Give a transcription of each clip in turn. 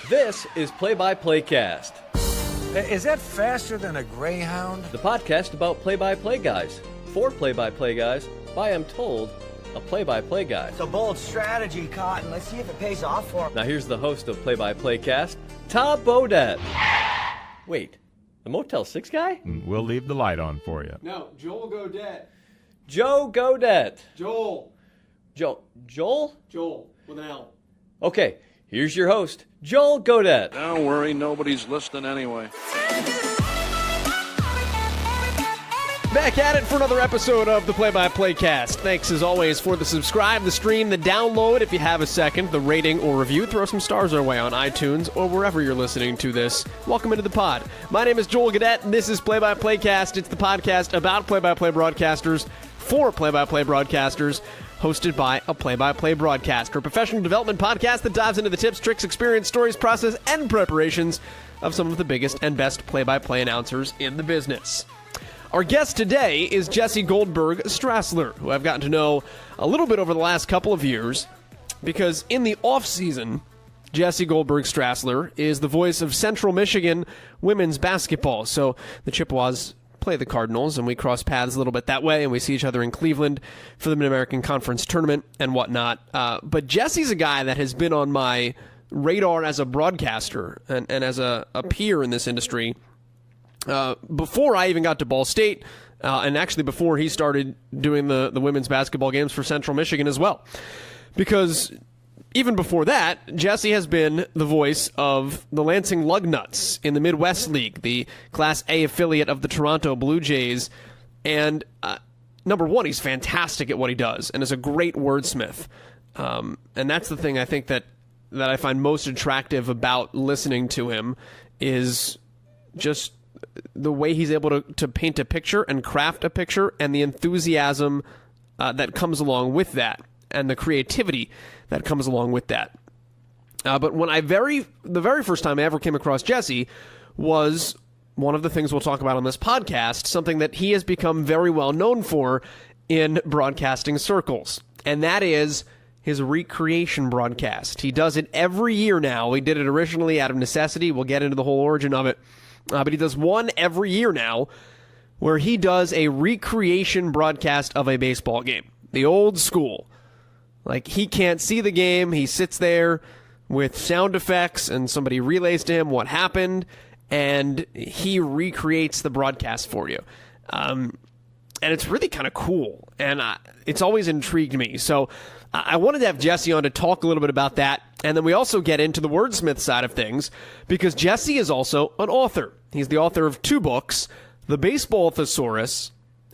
This is Play-by-Playcast. Is that faster than a Greyhound? The podcast about play-by-play guys. For play-by-play guys, by, I'm told, a play-by-play guy. It's a bold strategy, Cotton. Let's see if it pays off for him. Now here's the host of Play-by-Playcast, Tom Bodett. Wait, the Motel 6 guy? We'll leave the light on for you. No, Joel Godet. Joe Godet. Joel. Joel? Joel, with an L. Okay, here's your host, Joel Godet. Don't worry, nobody's listening anyway. Back at it for another episode of the Play-by-Playcast. Thanks as always for the subscribe, the stream, the download. If you have a second, the rating or review, throw some stars our way on iTunes or wherever you're listening to this. Welcome into the pod. My name is Joel Godet, and this is Play-by-Playcast. It's the podcast about play-by-play broadcasters for play-by-play broadcasters, hosted by a play-by-play broadcaster, a professional development podcast that dives into the tips, tricks, experience, stories, process, and preparations of some of the biggest and best play-by-play announcers in the business. Our guest today is Jesse Goldberg-Strassler, who I've gotten to know a little bit over the last couple of years, because in the off-season, Jesse Goldberg-Strassler is the voice of Central Michigan women's basketball. So the Chippewas play the Cardinals, and we cross paths a little bit that way, and we see each other in Cleveland for the Mid-American Conference Tournament and whatnot. But Jesse's a guy that has been on my radar as a broadcaster and as a peer in this industry before I even got to Ball State, and actually before he started doing the women's basketball games for Central Michigan as well. Because even before that, Jesse has been the voice of the Lansing Lugnuts in the Midwest League, the Class A affiliate of the Toronoto Blue Jays. And number one, he's fantastic at what he does and is a great wordsmith. And that's the thing I think that I find most attractive about listening to him is just the way he's able to paint a picture and craft a picture, and the enthusiasm that comes along with that, and the creativity that comes along with that. But when the very first time I ever came across Jesse was one of the things we'll talk about on this podcast, something that he has become very well known for in broadcasting circles, and that is his recreation broadcast. He does it every year now. He did it originally out of necessity. We'll get into the whole origin of it. But he does one every year now where he does a recreation broadcast of a baseball game. The old school. Like, he can't see the game. He sits there with sound effects and somebody relays to him what happened, and he recreates the broadcast for you. And it's really kind of cool, and it's always intrigued me. So I wanted to have Jesse on to talk a little bit about that, and then we also get into the wordsmith side of things, because Jesse is also an author. He's the author of two books, the Baseball Thesaurus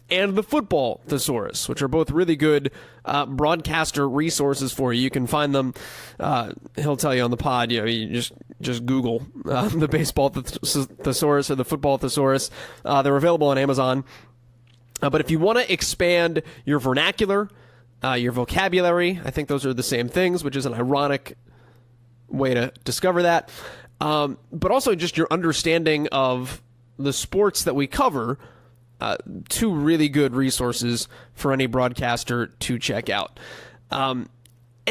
and the Football Thesaurus, which are both really good broadcaster resources for you. You can find them. He'll tell you on the pod. You just Google the Baseball Thesaurus or the Football Thesaurus. They're available on Amazon. But if you want to expand your vernacular, your vocabulary, I think those are the same things, which is an ironic way to discover that. But also just your understanding of the sports that we cover, two really good resources for any broadcaster to check out. And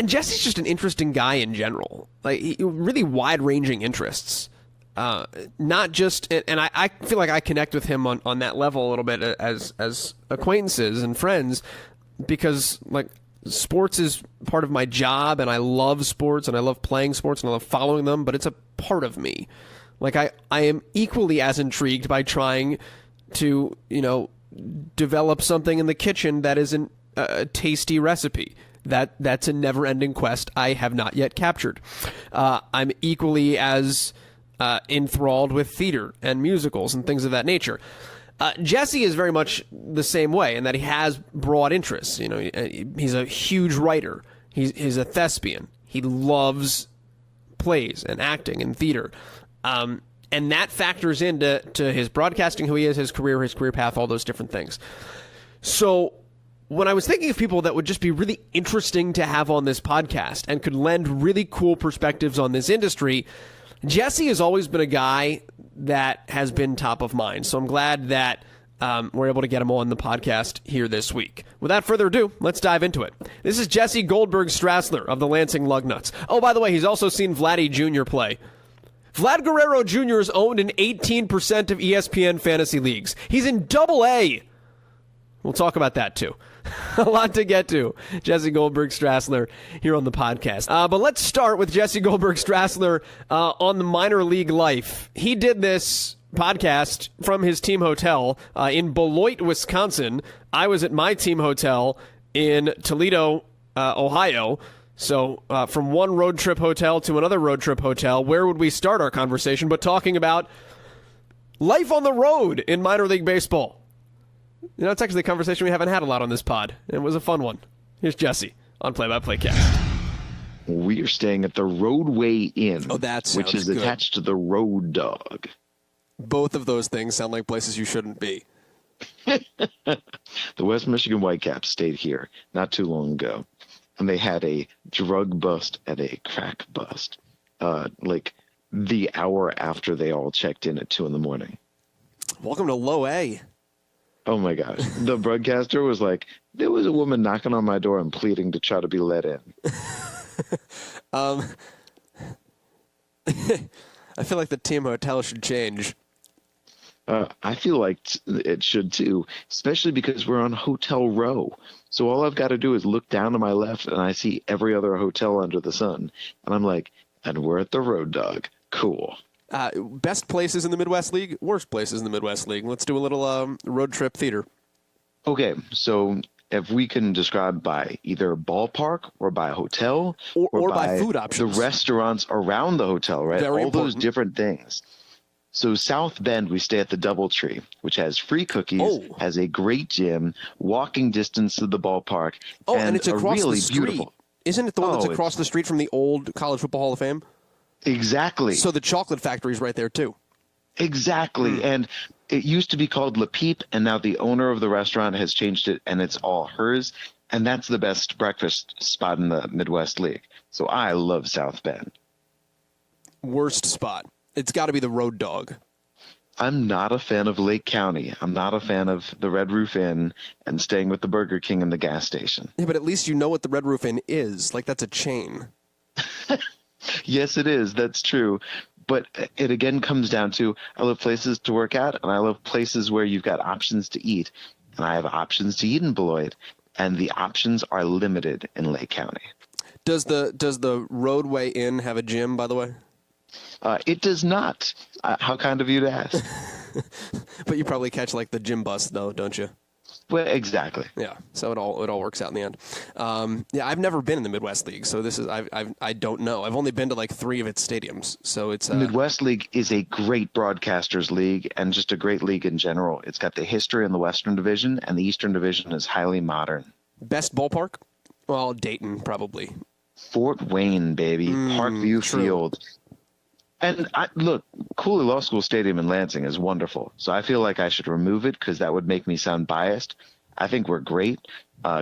Jesse's just an interesting guy in general, like really wide-ranging interests. Not just, and I feel like I connect with him on that level a little bit as acquaintances and friends, because like sports is part of my job, and I love sports, and I love playing sports, and I love following them, but it's a part of me. Like I am equally as intrigued by trying to, develop something in the kitchen that isn't a tasty recipe. That's a never-ending quest I have not yet captured. I'm equally as enthralled with theater and musicals and things of that nature. Jesse is very much the same way in that he has broad interests. He's a huge writer. He's a thespian. He loves plays and acting and theater. And that factors into his broadcasting, who he is, his career path, all those different things. So when I was thinking of people that would just be really interesting to have on this podcast and could lend really cool perspectives on this industry, Jesse has always been a guy that has been top of mind. So I'm glad that we're able to get him on the podcast here this week. Without further ado, let's dive into it. This is Jesse Goldberg-Strassler of the Lansing Lugnuts. Oh, by the way, he's also seen Vladdy Jr. play. Vlad Guerrero Jr. is owned in 18% of ESPN fantasy leagues. He's in Double-A. We'll talk about that, too. A lot to get to. Jesse Goldberg-Strassler here on the podcast. But let's start with Jesse Goldberg-Strassler on the minor league life. He did this podcast from his team hotel in Beloit, Wisconsin. I was at my team hotel in Toledo, Ohio. So from one road trip hotel to another road trip hotel, where would we start our conversation but talking about life on the road in minor league baseball? You know, it's actually a conversation we haven't had a lot on this pod. It was a fun one. Here's Jesse on Play-by-Playcast. We are staying at the Roadway Inn, which is good. attached to the Road Dog. Both of those things sound like places you shouldn't be. The West Michigan Whitecaps stayed here not too long ago, and they had a drug bust and a crack bust, like the hour after they all checked in at 2 a.m. Welcome to Low A. Oh my gosh. The broadcaster was like, there was a woman knocking on my door and pleading to try to be let in. I feel like the team hotel should change. I feel like it should too, especially because we're on Hotel Row. So all I've got to do is look down to my left and I see every other hotel under the sun. And I'm like, and we're at the Road Dog. Cool. Best places in the Midwest League, worst places in the Midwest League. Let's do a little road trip theater. Okay, so if we can describe by either ballpark or by hotel or by food options. The restaurants around the hotel, right? Very all important. Those different things. So South Bend, we stay at the Doubletree, which has free cookies, has a great gym, walking distance to the ballpark, and it's across really the street. Beautiful. Isn't it the one that's across the street from the old College Football Hall of Fame? Exactly. So the chocolate factory's right there too. Exactly. And it used to be called Le Peep, and now the owner of the restaurant has changed it, and it's all hers. And that's the best breakfast spot in the Midwest League. So I love South Bend. Worst spot. It's got to be the Road Dog. I'm not a fan of Lake County. I'm not a fan of the Red Roof Inn and staying with the Burger King and the gas station. Yeah, but at least you know what the Red Roof Inn is. Like, that's a chain. Yes, it is. That's true. But it again comes down to I love places to work at, and I love places where you've got options to eat. And I have options to eat in Beloit, and the options are limited in Lake County. Does the Roadway Inn have a gym, by the way? It does not. How kind of you to ask. But you probably catch like the gym bus, though, don't you? Well, exactly. Yeah, so it all works out in the end. Yeah, I've never been in the Midwest League, so this is I don't know. I've only been to like 3 of its stadiums, so it's the Midwest League is a great broadcasters league and just a great league in general. It's got the history in the Western Division, and the Eastern Division is highly modern. Best ballpark? Well, Dayton probably. Fort Wayne, baby, Parkview Field. And look, Cooley Law School Stadium in Lansing is wonderful. So I feel like I should remove it because that would make me sound biased. I think we're great.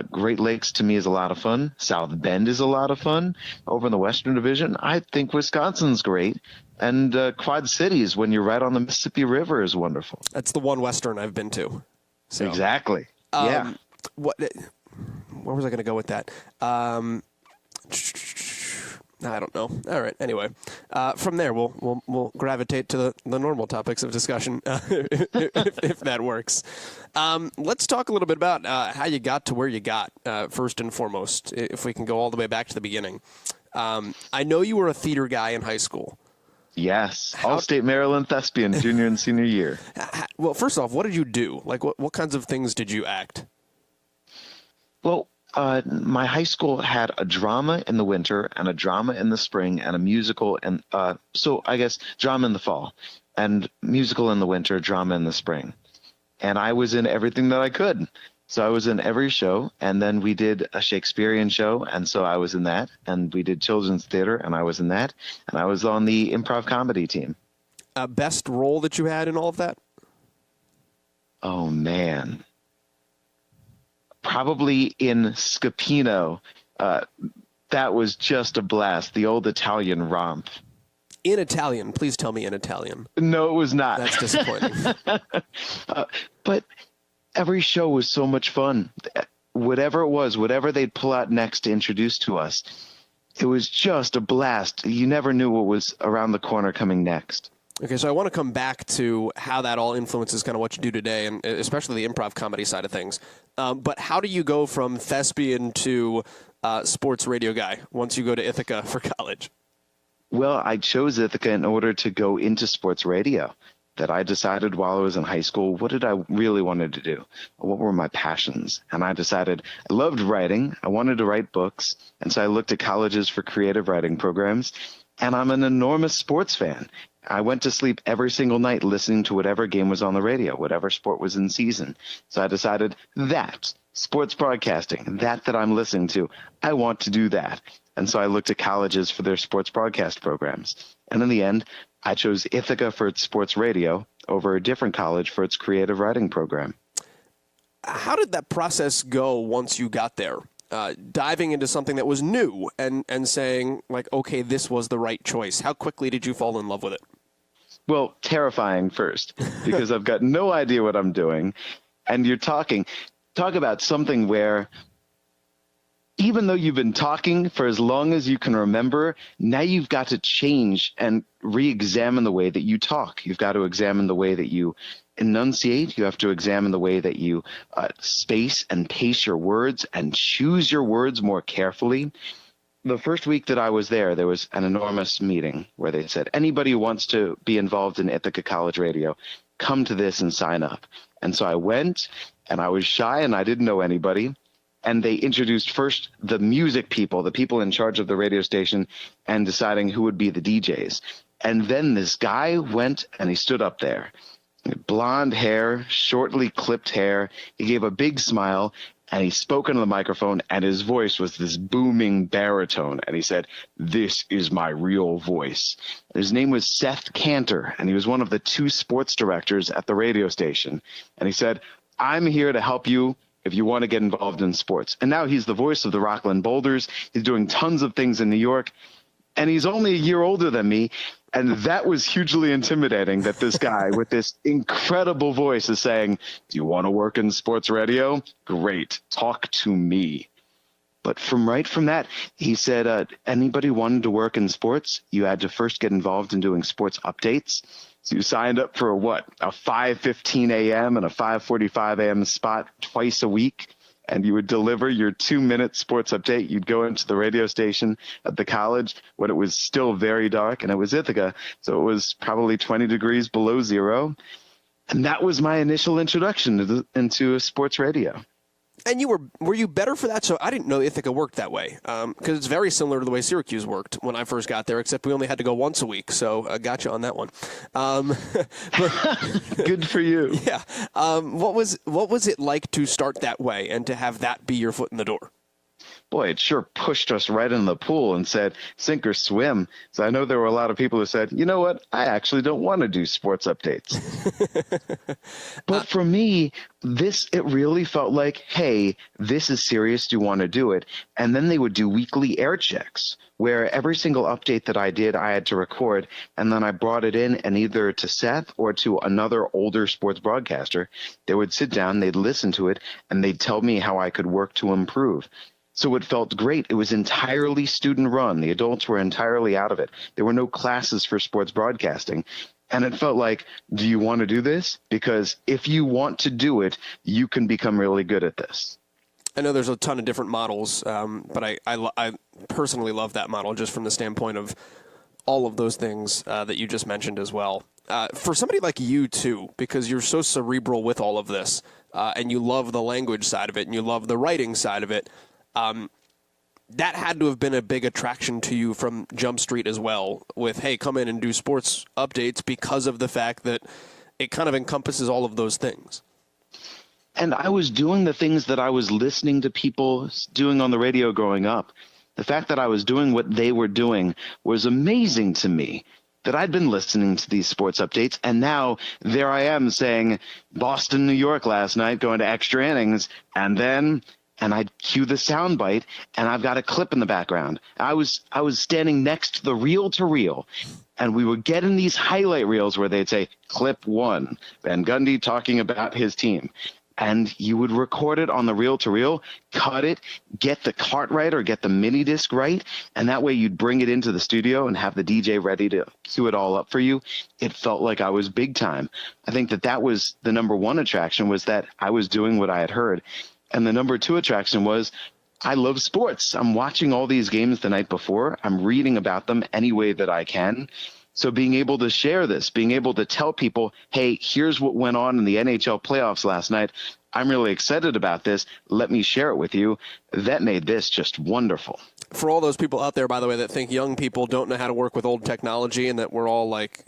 Great Lakes to me is a lot of fun. South Bend is a lot of fun. Over in the Western Division, I think Wisconsin's great. And Quad Cities, when you're right on the Mississippi River, is wonderful. That's the one Western I've been to. So. Exactly. Yeah. Where was I going to go with that? I don't know. All right. Anyway, from there we'll gravitate to the normal topics of discussion if that works. Let's talk a little bit about how you got to where you got. First and foremost, if we can go all the way back to the beginning. I know you were a theater guy in high school. Yes, All-State Maryland thespian, junior and senior year. Well, first off, what did you do? Like, what kinds of things did you act? Well, my high school had a drama in the winter and a drama in the spring and a musical, and so I guess drama in the fall and musical in the winter, drama in the spring. And I was in everything that I could. So I was in every show, and then we did a Shakespearean show, and so I was in that, and we did children's theater, and I was in that, and I was on the improv comedy team. Best role that you had in all of that? Oh, man. Probably in Scapino. That was just a blast. The old Italian romp. In Italian. Please tell me in Italian. No, it was not. That's disappointing. But every show was so much fun. Whatever it was, whatever they'd pull out next to introduce to us, it was just a blast. You never knew what was around the corner coming next. Okay, so I want to come back to how that all influences kind of what you do today, and especially the improv comedy side of things. But how do you go from thespian to sports radio guy once you go to Ithaca for college? Well, I chose Ithaca in order to go into sports radio. That I decided while I was in high school, what did I really wanted to do? What were my passions? And I decided I loved writing. I wanted to write books. And so I looked at colleges for creative writing programs. And I'm an enormous sports fan. I went to sleep every single night listening to whatever game was on the radio, whatever sport was in season. So I decided that sports broadcasting, that I'm listening to, I want to do that. And so I looked at colleges for their sports broadcast programs. And in the end, I chose Ithaca for its sports radio over a different college for its creative writing program. How did that process go once you got there? Diving into something that was new and saying, like, okay, this was the right choice. How quickly did you fall in love with it? Well, terrifying first, because I've got no idea what I'm doing. And you're talk about something where even though you've been talking for as long as you can remember, now you've got to change and re-examine the way that you talk. You've got to examine the way that you enunciate. You have to examine the way that you space and pace your words and choose your words more carefully. The first week that I was there was an enormous meeting where they said, anybody who wants to be involved in Ithaca College Radio, come to this and sign up. And so I went, and I was shy and I didn't know anybody. And they introduced first the music people, the people in charge of the radio station, and deciding who would be the DJs. And then this guy went and he stood up there. Blonde hair, shortly clipped hair. He gave a big smile and he spoke into the microphone, and his voice was this booming baritone. And he said, "This is my real voice." His name was Seth Cantor, and he was one of the 2 sports directors at the radio station. And he said, "I'm here to help you if you want to get involved in sports." And now he's the voice of the Rockland Boulders. He's doing tons of things in New York. And he's only a year older than me. And that was hugely intimidating, that this guy with this incredible voice is saying, "Do you want to work in sports radio? Great. Talk to me." But from that, he said, anybody who wanted to work in sports, you had to first get involved in doing sports updates. So you signed up for a 5:15 a.m. and a 5:45 a.m. spot twice a week, and you would deliver your 2-minute sports update. You'd go into the radio station at the college when it was still very dark, and it was Ithaca, so it was probably 20 degrees below zero. And that was my initial introduction into sports radio. And were you better for that? So I didn't know Ithaca worked that way, because it's very similar to the way Syracuse worked when I first got there, except we only had to go once a week. So I got you on that one. Good for you. Yeah. What was it like to start that way and to have that be your foot in the door? Boy, it sure pushed us right in the pool and said, sink or swim. So I know there were a lot of people who said, you know what, I actually don't want to do sports updates. But for me, it really felt like, hey, this is serious. Do you want to do it? And then they would do weekly air checks where every single update that I did, I had to record. And then I brought it in, and either to Seth or to another older sports broadcaster, they would sit down, they'd listen to it, and they'd tell me how I could work to improve. So it felt great. It was entirely student run. The adults were entirely out of it. There were no classes for sports broadcasting. And it felt like, do you want to do this? Because if you want to do it, you can become really good at this. I know there's a ton of different models, but I personally love that model just from the standpoint of all of those things that you just mentioned as well. For somebody like you, too, because you're so cerebral with all of this, and you love the language side of it, and you love the writing side of it, that had to have been a big attraction to you from Jump Street as well, with, hey, come in and do sports updates, because of the fact that it kind of encompasses all of those things. And I was doing the things that I was listening to people doing on the radio growing up. The fact that I was doing what they were doing was amazing to me, that I'd been listening to these sports updates, and now there I am saying Boston, New York last night, going to extra innings, and I'd cue the soundbite, and I've got a clip in the background. I was standing next to the reel-to-reel, and we would get in these highlight reels where they'd say, clip 1, Van Gundy talking about his team. and you would record it on the reel-to-reel, cut it, get the cart right or get the mini disc right, and that way you'd bring it into the studio and have the DJ ready to cue it all up for you. It felt like I was big time. I think that was the number one attraction, was that I was doing what I had heard. And the number two attraction was I love sports. I'm watching all these games the night before. I'm reading about them any way that I can. So being able to share this, being able to tell people, hey, here's what went on in the NHL playoffs last night. I'm really excited about this. Let me share it with you. That made this just wonderful. For all those people out there, by the way, that think young people don't know how to work with old technology and that we're all like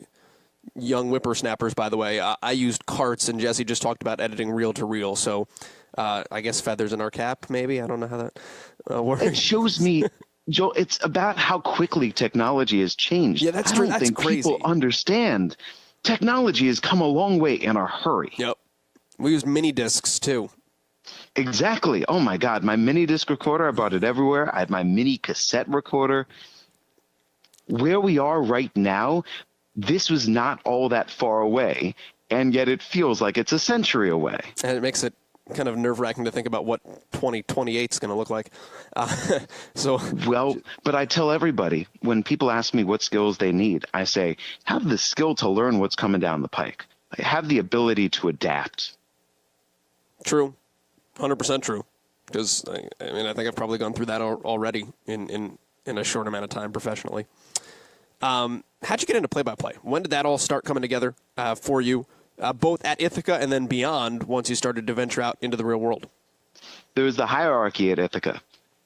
young whippersnappers, by the way, I used carts, and Jesse just talked about editing reel-to-reel. So I guess feathers in our cap, maybe. I don't know how that works. It shows me... Joel, it's about how quickly technology has changed. Yeah, that's true. I don't think crazy. People understand technology has come a long way in a hurry. Yep. We use mini discs too. Exactly. Oh my God, my mini disc recorder, I brought it everywhere. I had my mini cassette recorder. Where we are right now, this was not all that far away, and yet it feels like it's a century away. And it makes it kind of nerve-wracking to think about what 2028 is going to look like. Well, but I tell everybody, when people ask me what skills they need, I say, have the skill to learn what's coming down the pike. Have the ability to adapt. True. 100% true. Because, I mean, I think I've probably gone through that already in a short amount of time professionally. How'd you get into play-by-play? When did that all start coming together for you? Both at Ithaca and then beyond once you started to venture out into the real world? There was the hierarchy at Ithaca.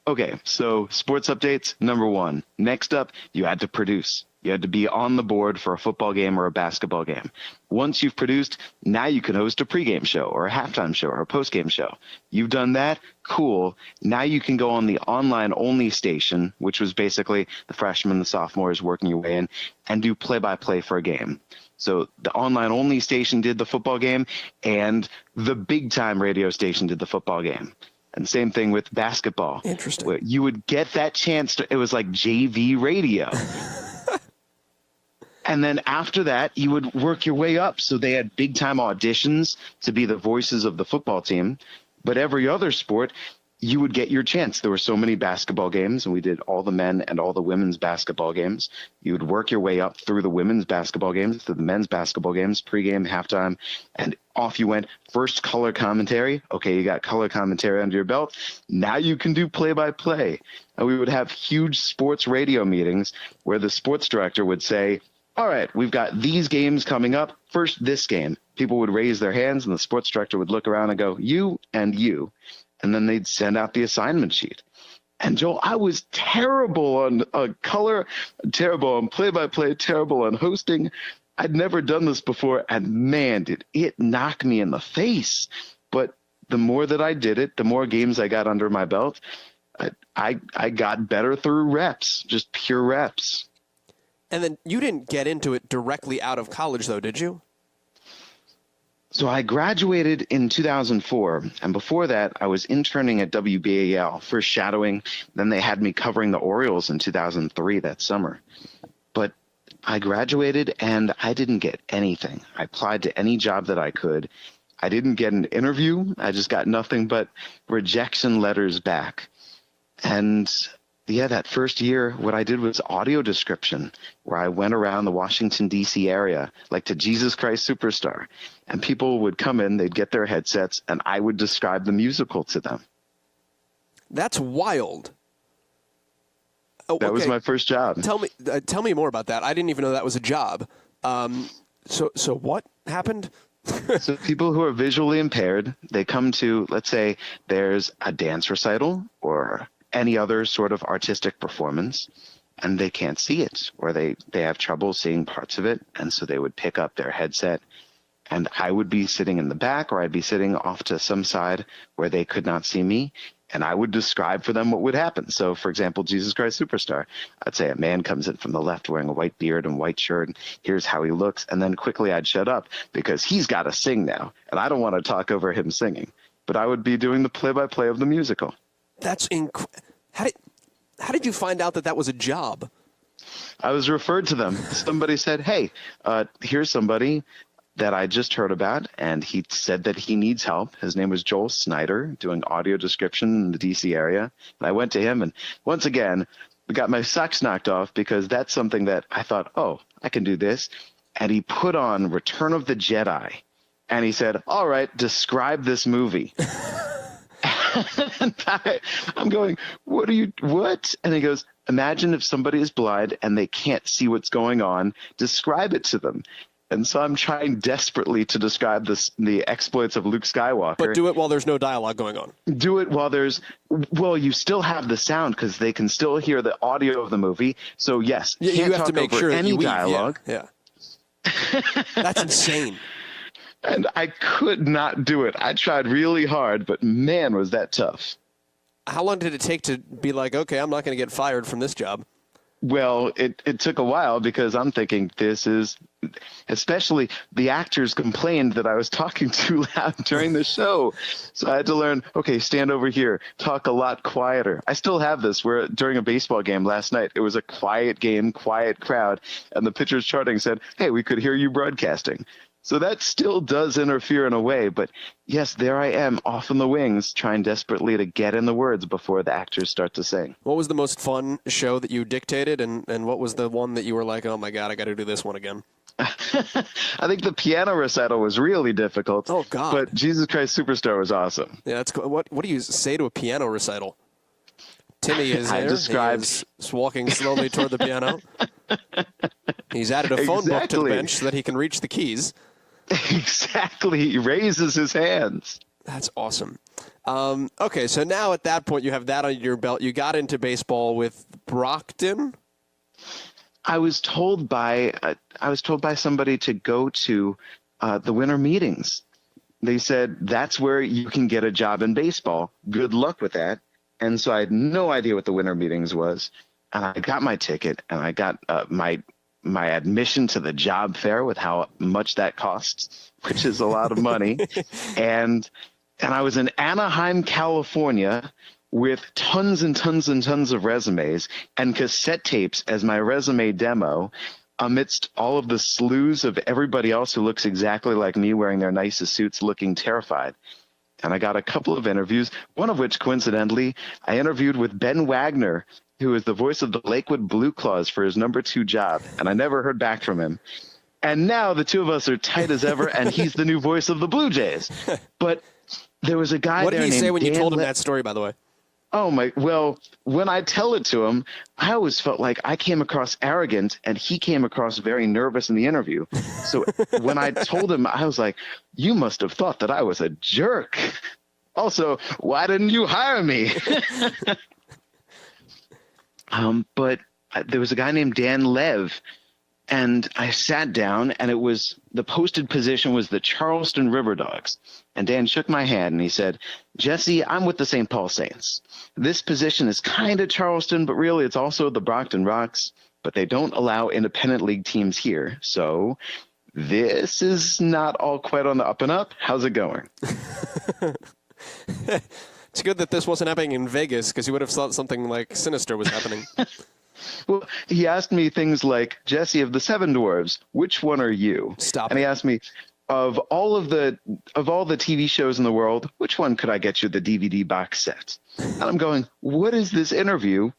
Okay, so sports updates, number one. Next up, you had to produce. You had to be on the board for a football game or a basketball game. Once you've produced, now you can host a pregame show or a halftime show or a postgame show. You've done that? Cool. Now you can go on the online-only station, which was basically the freshmen, the sophomores working your way in, and do play-by-play for a game. So the online-only station did the football game, and the big-time radio station did the football game. And same thing with basketball. Interesting. Where you would get that chance to, it was like JV radio. And then after that, you would work your way up. So they had big-time auditions to be the voices of the football team. But every other sport, you would get your chance. There were so many basketball games, and we did all the men and all the women's basketball games. You would work your way up through the women's basketball games, to the men's basketball games, pregame, halftime, and off you went. First color commentary. Okay, you got color commentary under your belt. Now you can do play-by-play. And we would have huge sports radio meetings where the sports director would say, all right, we've got these games coming up. First, this game. People would raise their hands, and the sports director would look around and go, you and you. And then they'd send out the assignment sheet. And Joel, I was terrible on color, terrible on play-by-play, terrible on hosting. I'd never done this before, and man, did it knock me in the face. But the more that I did it, the more games I got under my belt, I got better through reps, just pure reps. And then you didn't get into it directly out of college, though, did you? So I graduated in 2004, and before that, I was interning at WBAL for shadowing. Then they had me covering the Orioles in 2003 that summer. But I graduated, and I didn't get anything. I applied to any job that I could. I didn't get an interview. I just got nothing but rejection letters back. And yeah, that first year, what I did was audio description, where I went around the Washington, D.C. area, like to Jesus Christ Superstar. And people would come in, they'd get their headsets, and I would describe the musical to them. That's wild. Oh, that was my first job. Tell me more about that. I didn't even know that was a job. So what happened? So people who are visually impaired, they come to, let's say there's a dance recital or any other sort of artistic performance, and they can't see it, or they have trouble seeing parts of it, and so they would pick up their headset, and I would be sitting in the back, or I'd be sitting off to some side where they could not see me, and I would describe for them what would happen. So, for example, Jesus Christ Superstar, I'd say a man comes in from the left wearing a white beard and white shirt, and here's how he looks, and then quickly I'd shut up because he's got to sing now, and I don't want to talk over him singing, but I would be doing the play-by-play of the musical. That's How did you find out that was a job? I was referred to them. Somebody said, hey, here's somebody. that I just heard about, and he said that he needs help. His name was Joel Snyder, doing audio description in the DC area. And I went to him, and once again, got my socks knocked off, because that's something that I thought, oh, I can do this. And he put on Return of the Jedi, and he said, all right, describe this movie. And I'm going, what? And he goes, imagine if somebody is blind and they can't see what's going on, describe it to them. And so I'm trying desperately to describe the exploits of Luke Skywalker. But do it while there's no dialogue going on. Do it while you still have the sound, because they can still hear the audio of the movie. So yes, you have to make sure any that you dialogue. Yeah. That's insane. And I could not do it. I tried really hard, but man, was that tough. How long did it take to be like, okay, I'm not going to get fired from this job? Well, it took a while, because I'm thinking this is, especially the actors complained that I was talking too loud during the show. So I had to learn, okay, stand over here, talk a lot quieter. I still have this where during a baseball game last night, it was a quiet game, quiet crowd, and the pitcher's charting said, hey, we could hear you broadcasting. So that still does interfere in a way, but yes, there I am off in the wings trying desperately to get in the words before the actors start to sing. What was the most fun show that you dictated, and what was the one that you were like, oh my God, I got to do this one again? I think the piano recital was really difficult. Oh, God. But Jesus Christ Superstar was awesome. Yeah, that's cool. What do you say to a piano recital? Timmy is there. He is walking slowly toward the piano. He's added a phone book to the bench so that he can reach the keys. Exactly. He raises his hands. That's awesome. Okay, so now at that point you have that on your belt. You got into baseball with Brockton? I was told by somebody to go to the winter meetings. They said, that's where you can get a job in baseball. Good luck with that. And so I had no idea what the winter meetings was. And I got my ticket, and I got my admission to the job fair with how much that costs, which is a lot of money. and I was in Anaheim, California, with tons and tons and tons of resumes and cassette tapes as my resume demo, amidst all of the slews of everybody else who looks exactly like me, wearing their nicest suits, looking terrified. And I got a couple of interviews, one of which, coincidentally, I interviewed with Ben Wagner, who is the voice of the Lakewood Blue Claws, for his number 2 job, and I never heard back from him. And now the two of us are tight as ever, and he's the new voice of the Blue Jays. But there was a guy What there did he say when you Dan told him that story, by the way? Oh, my. Well, when I tell it to him, I always felt like I came across arrogant, and he came across very nervous in the interview. So when I told him, I was like, you must have thought that I was a jerk. Also, why didn't you hire me? But there was a guy named Dan Lev, and I sat down, and the posted position was the Charleston River Dogs. And Dan shook my hand, and he said, Jesse, I'm with the St. Paul Saints. This position is kind of Charleston, but really it's also the Brockton Rocks, but they don't allow independent league teams here. So this is not all quite on the up and up. How's it going? It's good that this wasn't happening in Vegas, because you would have thought something like sinister was happening. Well, he asked me things like, Jesse, of the 7 Dwarves, which one are you? Stop. And he asked me, of all the TV shows in the world, which one could I get you the DVD box set? And I'm going, what is this interview?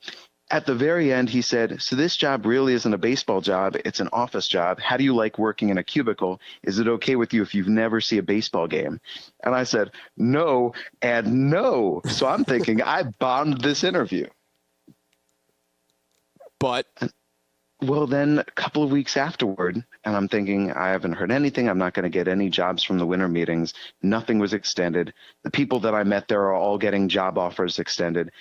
At the very end, he said, so this job really isn't a baseball job. It's an office job. How do you like working in a cubicle? Is it okay with you if you've never seen a baseball game? And I said, no and no. So I'm thinking I bombed this interview. But well, then a couple of weeks afterward, and I'm thinking, I haven't heard anything. I'm not going to get any jobs from the winter meetings. Nothing was extended. The people that I met there are all getting job offers extended.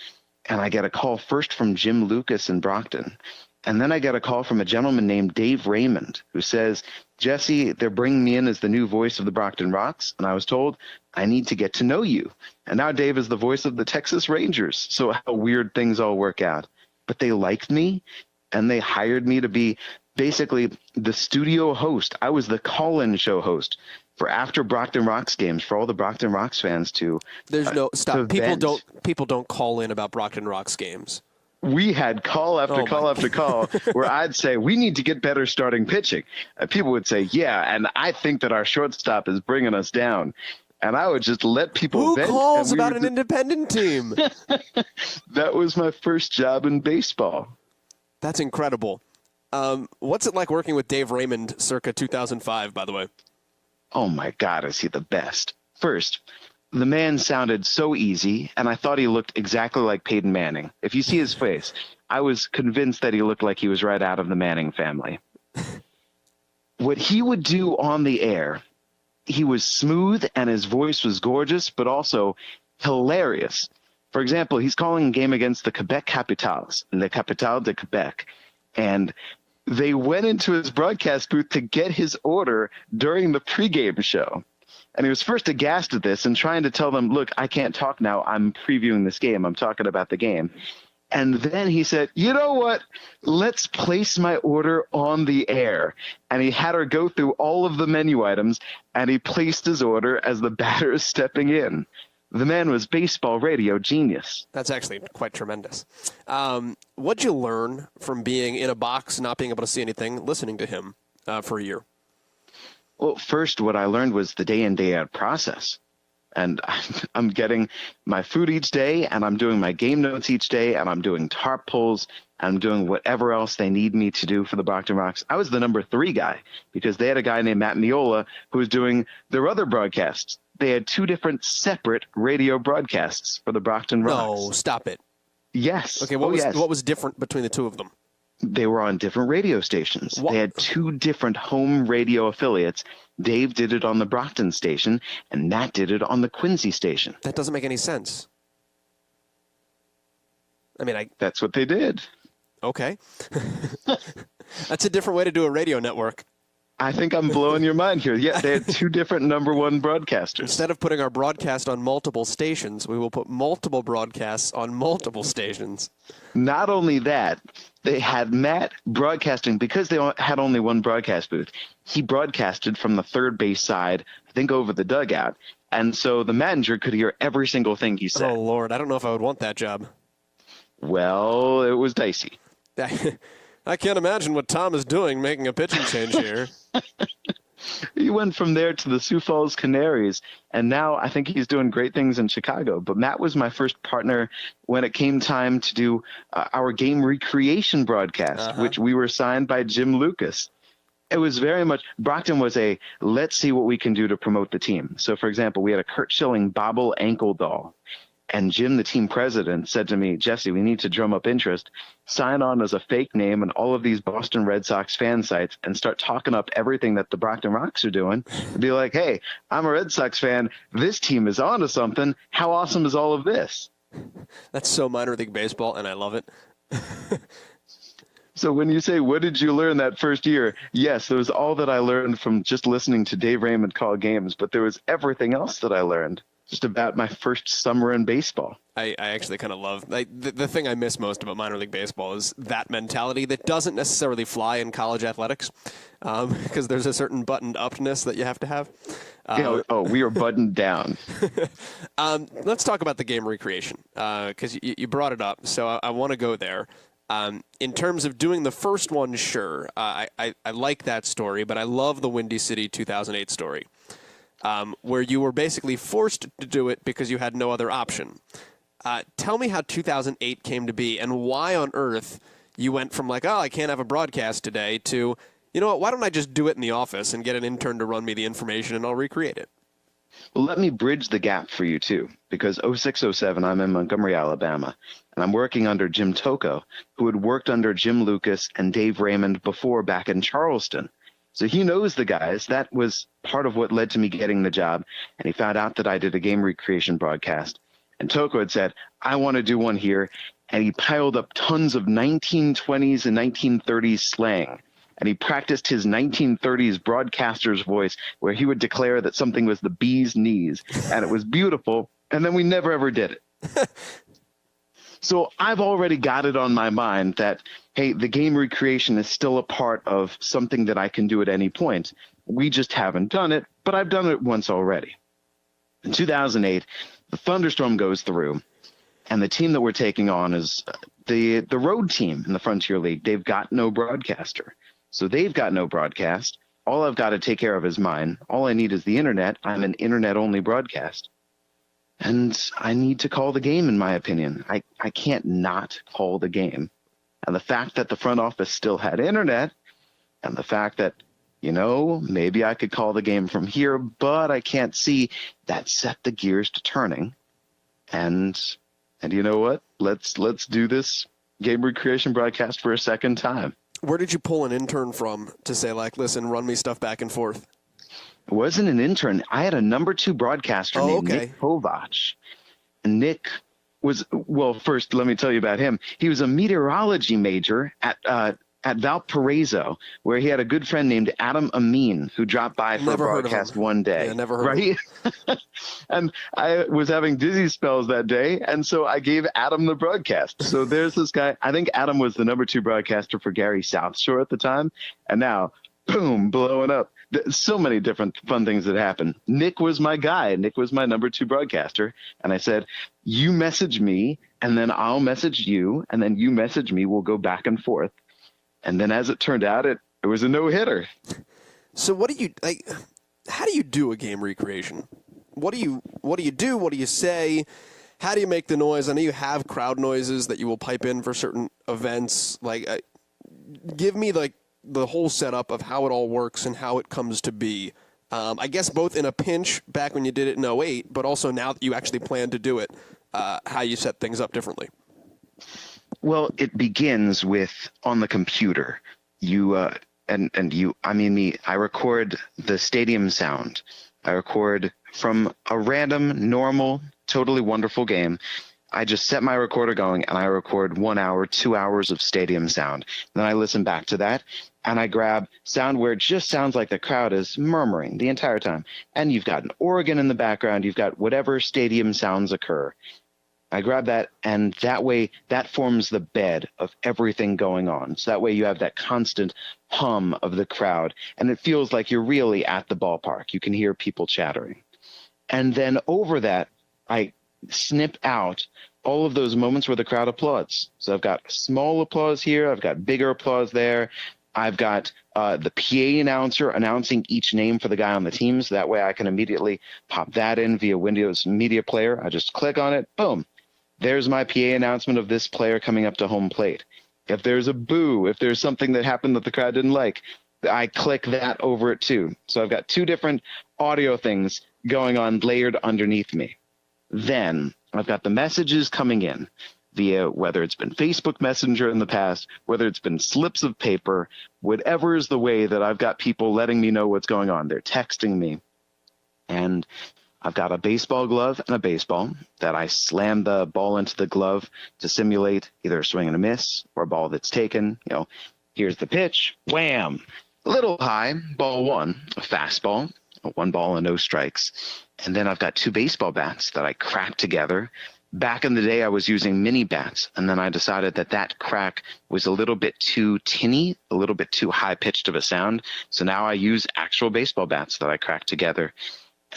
And I get a call first from Jim Lucas in Brockton. And then I get a call from a gentleman named Dave Raymond, who says, Jesse, they're bringing me in as the new voice of the Brockton Rocks. And I was told, I need to get to know you. And now Dave is the voice of the Texas Rangers. So how weird things all work out. But they liked me, and they hired me to be basically the studio host. I was the call-in show host for after Brockton Rocks games for all the Brockton Rocks fans to. There's no stop. People People don't call in about Brockton Rocks games. we had call after call after call where I'd say, we need to get better starting pitching. And people would say, yeah, and I think that our shortstop is bringing us down. And I would just let people vent. Who calls about an independent team? That was my first job in baseball. That's incredible. What's it like working with Dave Raymond circa 2005, by the way? Oh, my God, is he the best. First, the man sounded so easy, and I thought he looked exactly like Peyton Manning. If you see his face, I was convinced that he looked like he was right out of the Manning family. What he would do on the air, he was smooth and his voice was gorgeous, but also hilarious. For example, he's calling a game against the Quebec Capitals, Le Capitale de Quebec, and they went into his broadcast booth to get his order during the pregame show. And he was first aghast at this and trying to tell them, look, I can't talk now. I'm previewing this game. I'm talking about the game. And then he said, you know what? Let's place my order on the air. And he had her go through all of the menu items, and he placed his order as the batter is stepping in. The man was baseball radio genius. That's actually quite tremendous. What'd you learn from being in a box, not being able to see anything, listening to him for a year? Well, first, what I learned was the day in, day out process. And I'm getting my food each day, and I'm doing my game notes each day, and I'm doing tarp pulls, and I'm doing whatever else they need me to do for the Brockton Rocks. I was the number 3 guy because they had a guy named Matt Miola who was doing their other broadcasts. They had 2 different separate radio broadcasts for the Brockton Rocks. No, stop it. Yes. Okay, what was different between the 2 of them? They were on different radio stations. What? They had 2 different home radio affiliates. Dave did it on the Brockton station, and Matt did it on the Quincy station. That doesn't make any sense. I mean, That's what they did. Okay. That's a different way to do a radio network. I think I'm blowing your mind here. Yeah, they had 2 different number 1 broadcasters. Instead of putting our broadcast on multiple stations, we will put multiple broadcasts on multiple stations. Not only that, they had Matt broadcasting because they had only 1 broadcast booth. He broadcasted from the third base side, I think over the dugout. And so the manager could hear every single thing he said. Oh, Lord, I don't know if I would want that job. Well, it was dicey. I can't imagine what Tom is doing making a pitching change here. He went from there to the Sioux Falls Canaries, and now I think he's doing great things in Chicago. But Matt was my first partner when it came time to do our game recreation broadcast, which we were signed by Jim Lucas. It was very much – Brockton was a let's see what we can do to promote the team. So, for example, we had a Kurt Schilling bobble ankle doll. And Jim, the team president, said to me, Jesse, we need to drum up interest. Sign on as a fake name on all of these Boston Red Sox fan sites and start talking up everything that the Brockton Rocks are doing. And be like, hey, I'm a Red Sox fan. This team is on to something. How awesome is all of this? That's so minor league baseball, and I love it. So when you say, what did you learn that first year? Yes, there was all that I learned from just listening to Dave Raymond call games, but there was everything else that I learned. Just about my first summer in baseball. I actually kind of love the thing I miss most about minor league baseball is that mentality that doesn't necessarily fly in college athletics because there's a certain buttoned upness that you have to have. We are buttoned down. Let's talk about the game recreation because you brought it up, so I want to go there. In terms of doing the first one, sure, I like that story, but I love the Windy City 2008 story. Where you were basically forced to do it because you had no other option. Tell me how 2008 came to be and why on earth you went from like, oh, I can't have a broadcast today to, you know what, why don't I just do it in the office and get an intern to run me the information and I'll recreate it? Well, let me bridge the gap for you, too, because 06-07, I'm in Montgomery, Alabama, and I'm working under Jim Tocco, who had worked under Jim Lucas and Dave Raymond before back in Charleston. So he knows the guys. That was part of what led to me getting the job. And he found out that I did a game recreation broadcast. And Tocco had said, I want to do one here. And he piled up tons of 1920s and 1930s slang. And he practiced his 1930s broadcaster's voice where he would declare that something was the bee's knees. And it was beautiful. And then we never, ever did it. So I've already got it on my mind that, hey, the game recreation is still a part of something that I can do at any point. We just haven't done it, but I've done it once already. In 2008, the thunderstorm goes through, And the team that we're taking on is the road team in the Frontier League. They've got no broadcaster. So they've got no broadcast. All I've got to take care of is mine. All I need is the internet. I'm an internet-only broadcast. And I need to call the game, in my opinion. I can't not call the game. And the fact that the front office still had internet, and the fact that, maybe I could call the game from here, but I can't see, that set the gears to turning. And you know what? Let's do this game recreation broadcast for a second time. Where did you pull an intern from to say, listen, run me stuff back and forth? It wasn't an intern. I had a number 2 broadcaster named Nick Kovach. And Nick was, first, let me tell you about him. He was a meteorology major at Valparaiso, where he had a good friend named Adam Amin, who dropped by for a broadcast one day. Yeah, never heard of him. And I was having dizzy spells that day, and so I gave Adam the broadcast. So there's this guy. I think Adam was the number 2 broadcaster for Gary South Shore at the time, and now, boom, blowing up. So many different fun things that happened. Nick was my guy. Nick was my number 2 broadcaster, and I said, you message me, and then I'll message you, and then you message me. We'll go back and forth. And then, as it turned out, it was a no-hitter. So, what do you how do you do a game recreation? What do you do? What do you say? How do you make the noise? I know you have crowd noises that you will pipe in for certain events. Give me the whole setup of how it all works and how it comes to be. I guess both in a pinch back when you did it in 2008, but also now that you actually plan to do it, how you set things up differently. Well, it begins with on the computer. I record the stadium sound. I record from a random, normal, totally wonderful game. I just set my recorder going and I record 1 hour, 2 hours of stadium sound. Then I listen back to that and I grab sound where it just sounds like the crowd is murmuring the entire time. And you've got an organ in the background. You've got whatever stadium sounds occur. I grab that, and that way, that forms the bed of everything going on. So that way you have that constant hum of the crowd, and it feels like you're really at the ballpark. You can hear people chattering. And then over that, I snip out all of those moments where the crowd applauds. So I've got small applause here. I've got bigger applause there. I've got the PA announcer announcing each name for the guy on the team. So that way I can immediately pop that in via Windows Media Player. I just click on it. Boom. There's my PA announcement of this player coming up to home plate. If there's a boo, if there's something that happened that the crowd didn't like, I click that over it too. So I've got 2 different audio things going on layered underneath me. Then I've got the messages coming in via whether it's been Facebook Messenger in the past, whether it's been slips of paper, whatever is the way that I've got people letting me know what's going on. They're texting me. And I've got a baseball glove and a baseball that I slam the ball into the glove to simulate either a swing and a miss or a ball that's taken. Here's the pitch, wham, a little high, ball 1, a fastball, a 1 ball and no strikes. And then I've got 2 baseball bats that I crack together. Back in the day, I was using mini bats, and then I decided that crack was a little bit too tinny, a little bit too high-pitched of a sound. So now I use actual baseball bats that I crack together.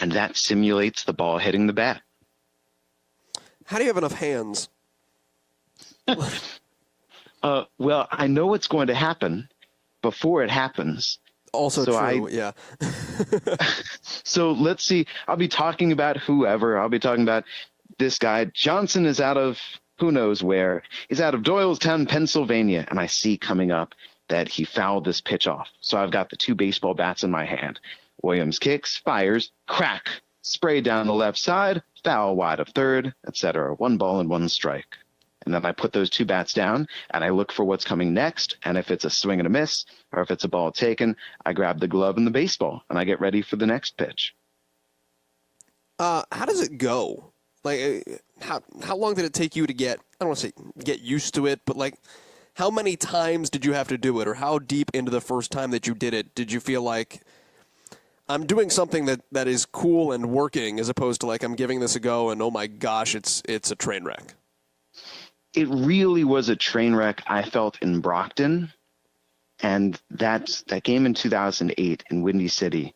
And that simulates the ball hitting the bat. How do you have enough hands? Well, I know what's going to happen before it happens. Also true, yeah. So let's see. I'll be talking about whoever. I'll be talking about this guy. Johnson is out of who knows where. He's out of Doylestown, Pennsylvania. And I see coming up that he fouled this pitch off. So I've got the 2 baseball bats in my hand. Williams kicks, fires, crack, spray down the left side, foul wide of third, etc. 1 ball and 1 strike. And then I put those 2 bats down, and I look for what's coming next. And if it's a swing and a miss, or if it's a ball taken, I grab the glove and the baseball, and I get ready for the next pitch. How does it go? How long did it take you to get, I don't want to say get used to it, but how many times did you have to do it? Or how deep into the first time that you did it did you feel like, I'm doing something that is cool and working, as opposed to I'm giving this a go and oh my gosh, it's a train wreck? It really was a train wreck, I felt, in Brockton. And that game in 2008 in Windy City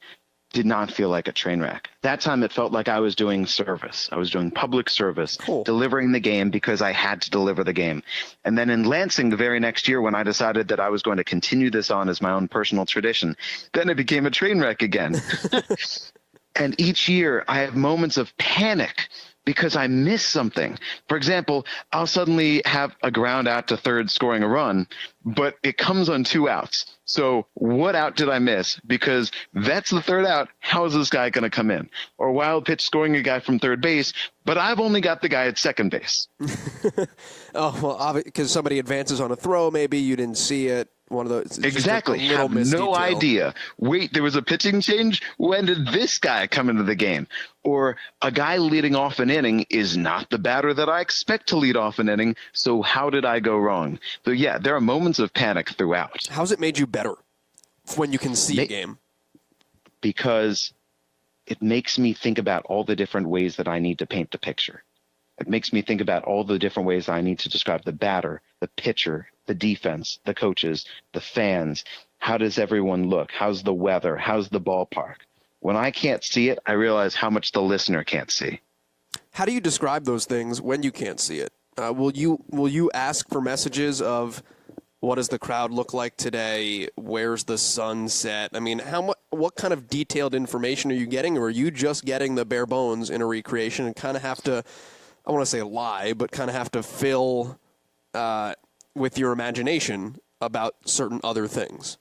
did not feel like a train wreck. That time it felt like I was doing service. I was doing public service, delivering the game because I had to deliver the game. And then in Lansing the very next year, when I decided that I was going to continue this on as my own personal tradition, then it became a train wreck again. And each year I have moments of panic because I miss something. For example, I'll suddenly have a ground out to third scoring a run, but it comes on 2 outs. So what out did I miss? Because that's the third out. How is this guy going to come in? Or wild pitch scoring a guy from third base, but I've only got the guy at second base. Oh, well, because somebody advances on a throw, maybe you didn't see it. One of those. Exactly. Have no idea. Wait, there was a pitching change? When did this guy come into the game? Or a guy leading off an inning is not the batter that I expect to lead off an inning, so how did I go wrong? So, yeah, there are moments of panic throughout. How's it made you better when you can see a game? Because it makes me think about all the different ways that I need to paint the picture. It makes me think about all the different ways I need to describe the batter, the pitcher, the defense, the coaches, the fans. How does everyone look? How's the weather? How's the ballpark? When I can't see it, I realize how much the listener can't see. How do you describe those things when you can't see it? Will you ask for messages of what does the crowd look like today? Where's the sun set? I mean, what kind of detailed information are you getting, or are you just getting the bare bones in a recreation and kind of have to, I want to say lie, but kind of have to fill with your imagination about certain other things?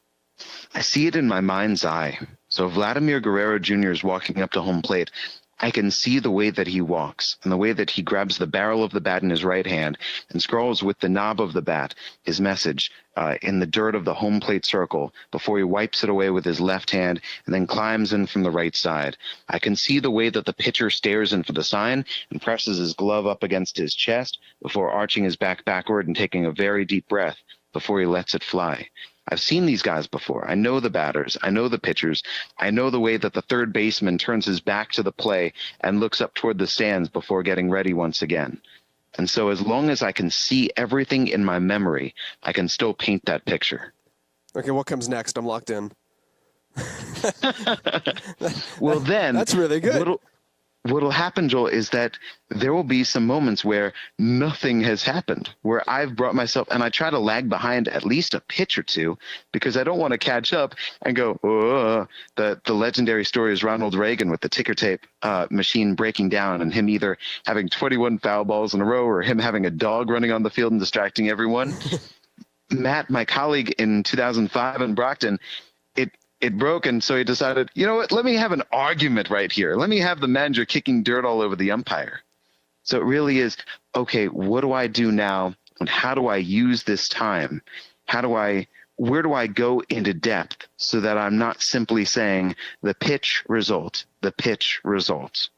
I see it in my mind's eye. So Vladimir Guerrero Jr. is walking up to home plate. I can see the way that he walks and the way that he grabs the barrel of the bat in his right hand and scrawls with the knob of the bat his message in the dirt of the home plate circle before he wipes it away with his left hand and then climbs in from the right side. I can see the way that the pitcher stares in for the sign and presses his glove up against his chest before arching his back backward and taking a very deep breath before he lets it fly. I've seen these guys before. I know the batters. I know the pitchers. I know the way that the third baseman turns his back to the play and looks up toward the stands before getting ready once again. And so as long as I can see everything in my memory, I can still paint that picture. Okay, what comes next? I'm locked in. Well, then that's really good. What'll happen, Joel, is that there will be some moments where nothing has happened, where I've brought myself, and I try to lag behind at least a pitch or two because I don't want to catch up and go, oh, the legendary story is Ronald Reagan with the ticker tape machine breaking down and him either having 21 foul balls in a row or him having a dog running on the field and distracting everyone. Matt, my colleague in 2005 in Brockton, it broke, and so he decided, you know what, let me have an argument right here. Let me have the manager kicking dirt all over the umpire. So it really is, okay, what do I do now, and how do I use this time? Where do I go into depth so that I'm not simply saying the pitch result, the pitch results?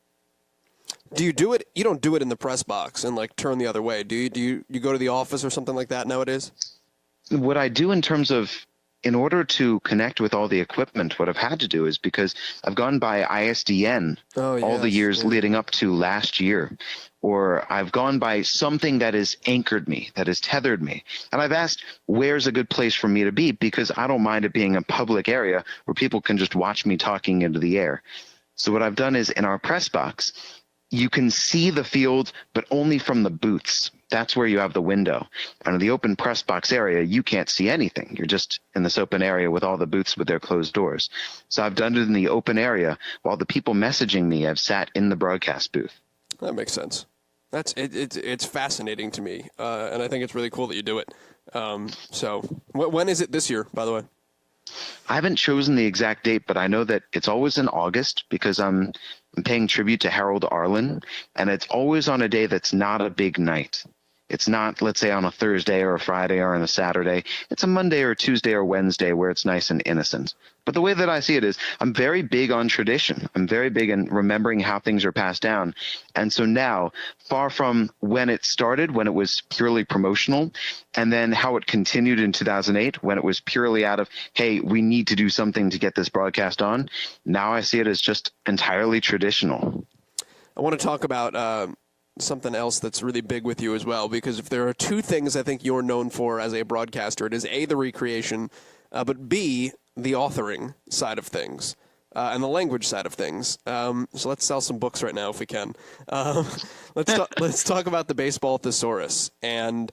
Do you do it? You don't do it in the press box and like turn the other way, do you? Do you go to the office or something like that nowadays? What I do in terms of, in order to connect with all the equipment, what I've had to do is, because I've gone by ISDN all the years leading up to last year, or I've gone by something that has anchored me, that has tethered me. And I've asked, where's a good place for me to be? Because I don't mind it being a public area where people can just watch me talking into the air. So what I've done is, in our press box, you can see the field, but only from the booths. That's where you have the window. And in the open press box area, you can't see anything. You're just in this open area with all the booths with their closed doors. So I've done it in the open area while the people messaging me have sat in the broadcast booth. That makes sense. It's fascinating to me, and I think it's really cool that you do it. So when is it this year, by the way? I haven't chosen the exact date, but I know that it's always in August because I'm paying tribute to Harold Arlen, and it's always on a day that's not a big night. It's not, let's say, on a Thursday or a Friday or on a Saturday. It's a Monday or Tuesday or Wednesday where it's nice and innocent. But the way that I see it is, I'm very big on tradition. I'm very big in remembering how things are passed down. And so now, far from when it started, when it was purely promotional, and then how it continued in 2008, when it was purely out of, hey, we need to do something to get this broadcast on, now I see it as just entirely traditional. I want to talk about something else that's really big with you as well, because if there are two things I think you're known for as a broadcaster, it is A, the recreation, but B, the authoring side of things. and the language side of things. So let's sell some books right now if we can. Let's talk about the Baseball Thesaurus and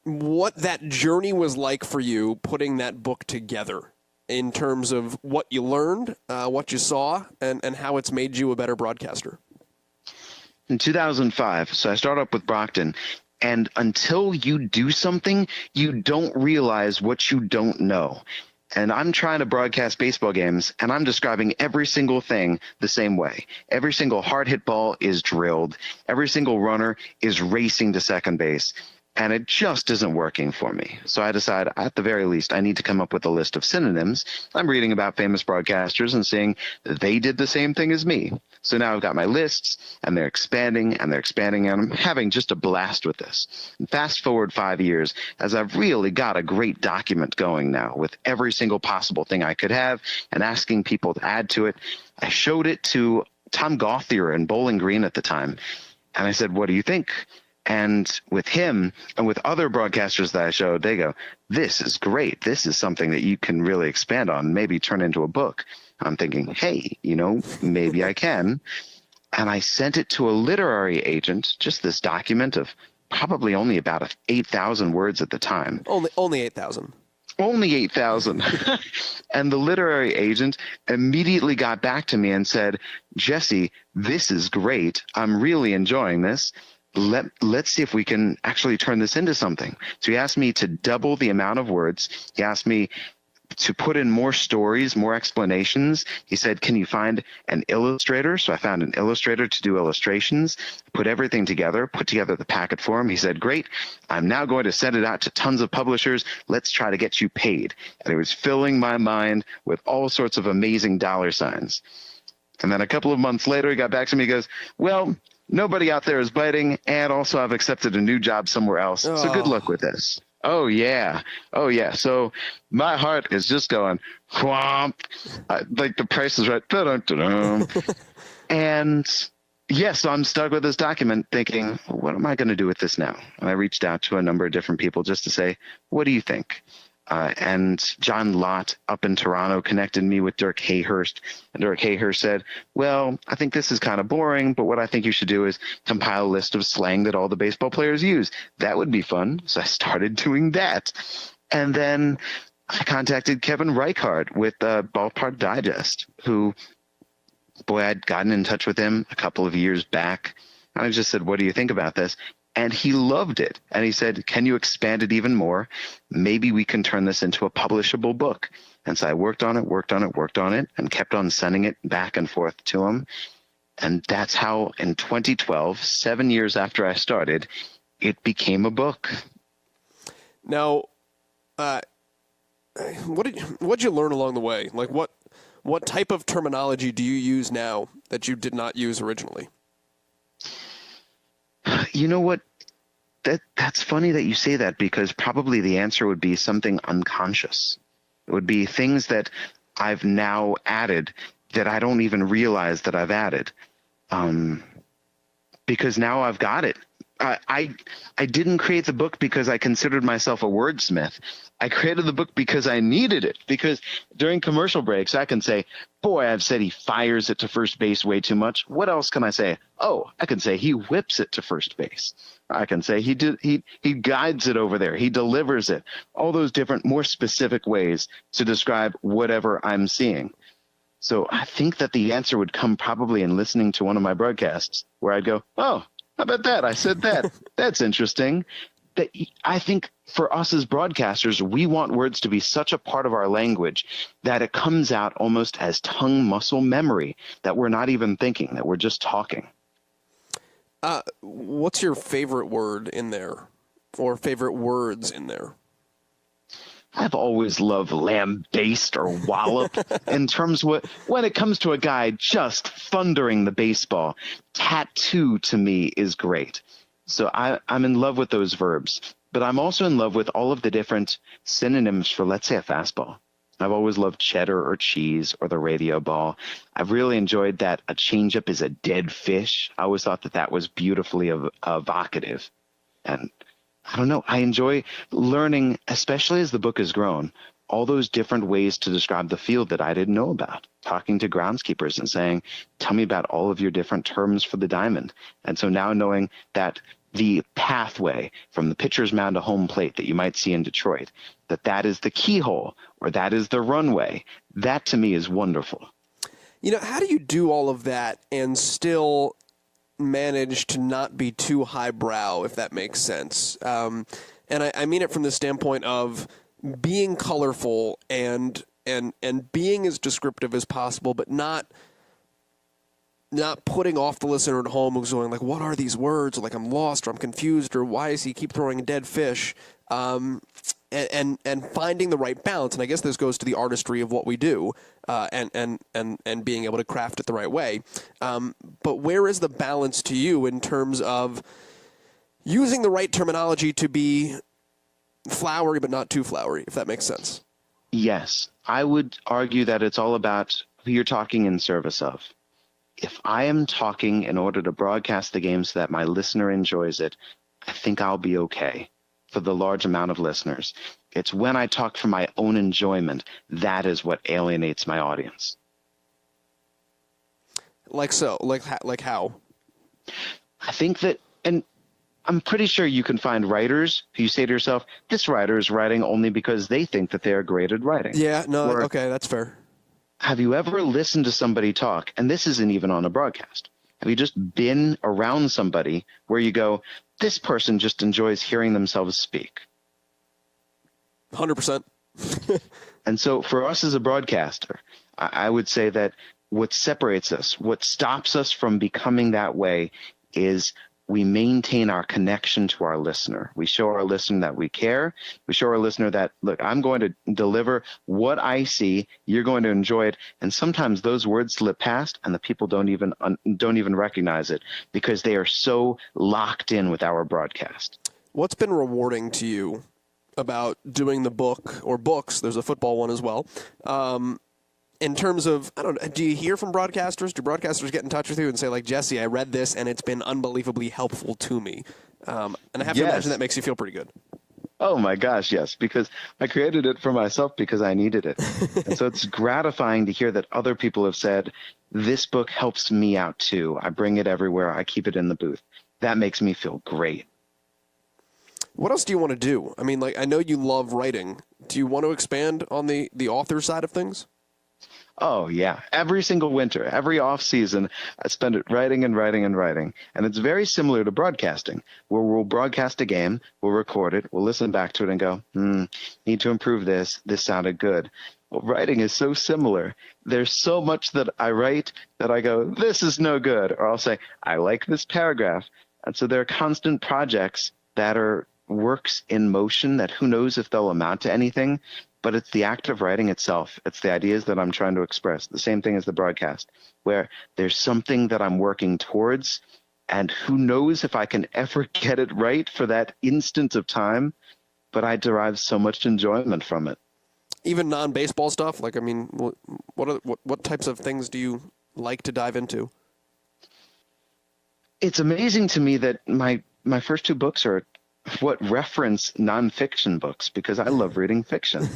what that journey was like for you putting that book together in terms of what you learned, what you saw, and how it's made you a better broadcaster. In 2005, so I started up with Brockton, and until you do something, you don't realize what you don't know. And I'm trying to broadcast baseball games, and I'm describing every single thing the same way. Every single hard hit ball is drilled. Every single runner is racing to second base. And it just isn't working for me. So I decide, at the very least, I need to come up with a list of synonyms. I'm reading about famous broadcasters and seeing that they did the same thing as me. So now I've got my lists, and they're expanding, and I'm having just a blast with this. And fast forward 5 years, as I've really got a great document going now with every single possible thing I could have and asking people to add to it. I showed it to Tom Gauthier in Bowling Green at the time, and I said, what do you think? And with him and with other broadcasters that I showed, they go, this is great. This is something that you can really expand on, maybe turn into a book. I'm thinking, hey, maybe I can. And I sent it to a literary agent, just this document of probably only about 8,000 words at the time. Only 8,000. Only 8,000. And the literary agent immediately got back to me and said, Jesse, this is great. I'm really enjoying this. Let's see if we can actually turn this into something. So he asked me to double the amount of words. He asked me to put in more stories, more explanations. He said, can you find an illustrator? So I found an illustrator to do illustrations, put everything together, put together the packet for him. He said, great, I'm now going to send it out to tons of publishers. Let's try to get you paid. And it was filling my mind with all sorts of amazing dollar signs. And then a couple of months later, he got back to me. He goes, well, nobody out there is biting, and also I've accepted a new job somewhere else. So good luck with this. Oh, yeah. So my heart is just going, whomp, like the Price is Right. Dun-dun-dun-dun. And yes, so I'm stuck with this document thinking, what am I going to do with this now? And I reached out to a number of different people just to say, what do you think? And John Lott up in Toronto connected me with Dirk Hayhurst. And Dirk Hayhurst said, well, I think this is kind of boring, but what I think you should do is compile a list of slang that all the baseball players use. That would be fun. So I started doing that. And then I contacted Kevin Reichard with Ballpark Digest, who, boy, I'd gotten in touch with him a couple of years back. I just said, what do you think about this? And he loved it. And he said, can you expand it even more? Maybe we can turn this into a publishable book. And so I worked on it, and kept on sending it back and forth to him. And that's how in 2012, 7 years after I started, it became a book. Now, what'd you learn along the way? Like what type of terminology do you use now that you did not use originally? You know what? That's funny that you say that, because probably the answer would be something unconscious. It would be things that I've now added that I don't even realize that I've added, because now I've got it. I didn't create the book because I considered myself a wordsmith. I created the book because I needed it, because during commercial breaks, I can say, boy, I've said he fires it to first base way too much. What else can I say? Oh, I can say he whips it to first base. I can say he guides it over there. He delivers it. All those different, more specific ways to describe whatever I'm seeing. So I think that the answer would come probably in listening to one of my broadcasts where I'd go, oh, how about that? I said that. That's interesting. That I think for us as broadcasters, we want words to be such a part of our language that it comes out almost as tongue muscle memory, that we're not even thinking, that we're just talking. What's your favorite word in there, or favorite words in there? I've always loved lambaste or wallop in terms of when it comes to a guy just thundering the baseball. Tattoo to me is great. So I'm in love with those verbs, but I'm also in love with all of the different synonyms for, let's say, a fastball. I've always loved cheddar or cheese or the radio ball. I've really enjoyed that a changeup is a dead fish. I always thought that was beautifully evocative. And I don't know, I enjoy learning, especially as the book has grown, all those different ways to describe the field that I didn't know about, talking to groundskeepers and saying, tell me about all of your different terms for the diamond. And so now knowing that the pathway from the pitcher's mound to home plate that you might see in Detroit, that is the keyhole or that is the runway, that to me is wonderful. How do you do all of that and still manage to not be too highbrow, if that makes sense? And I mean it from the standpoint of being colorful and being as descriptive as possible, but not putting off the listener at home who's going like, what are these words? Or like, I'm lost, or I'm confused, or why does he keep throwing a dead fish? And finding the right balance. And I guess this goes to the artistry of what we do, and being able to craft it the right way. But where is the balance to you in terms of using the right terminology to be flowery but not too flowery, if that makes sense? Yes. I would argue that it's all about who you're talking in service of. If I am talking in order to broadcast the game so that my listener enjoys it, I think I'll be okay for the large amount of listeners. It's when I talk for my own enjoyment, that is what alienates my audience. Like how? I think that, and I'm pretty sure you can find writers who you say to yourself, this writer is writing only because they think that they are great at writing. Yeah, no, okay, that's fair. Have you ever listened to somebody talk, and this isn't even on a broadcast, have you just been around somebody where you go, this person just enjoys hearing themselves speak? 100%. And so for us as a broadcaster, I would say that what separates us, what stops us from becoming that way is we maintain our connection to our listener. We show our listener that we care. We show our listener that, look, I'm going to deliver what I see. You're going to enjoy it. And sometimes those words slip past and the people don't even recognize it because they are so locked in with our broadcast. What's been rewarding to you about doing the book or books? There's a football one as well. In terms of, I don't know, do you hear from broadcasters? Do broadcasters get in touch with you and say, like, Jesse, I read this and it's been unbelievably helpful to me? And I have to imagine that makes you feel pretty good. Oh my gosh, yes, because I created it for myself because I needed it. And so it's gratifying to hear that other people have said, this book helps me out too. I bring it everywhere. I keep it in the booth. That makes me feel great. What else do you want to do? I mean, like, I know you love writing. Do you want to expand on the author side of things? Oh, yeah. Every single winter, every off season, I spend it writing and writing and writing. And it's very similar to broadcasting, where we'll broadcast a game, we'll record it, we'll listen back to it and go, need to improve this. This sounded good. Well, writing is so similar. There's so much that I write that I go, this is no good. Or I'll say, I like this paragraph. And so there are constant projects that are works in motion that who knows if they'll amount to anything. But it's the act of writing itself. It's the ideas that I'm trying to express. The same thing as the broadcast, where there's something that I'm working towards, and who knows if I can ever get it right for that instant of time, but I derive so much enjoyment from it. Even non-baseball stuff? Like, I mean, what types of things do you like to dive into? It's amazing to me that my first two books are what reference nonfiction books, because I love reading fiction.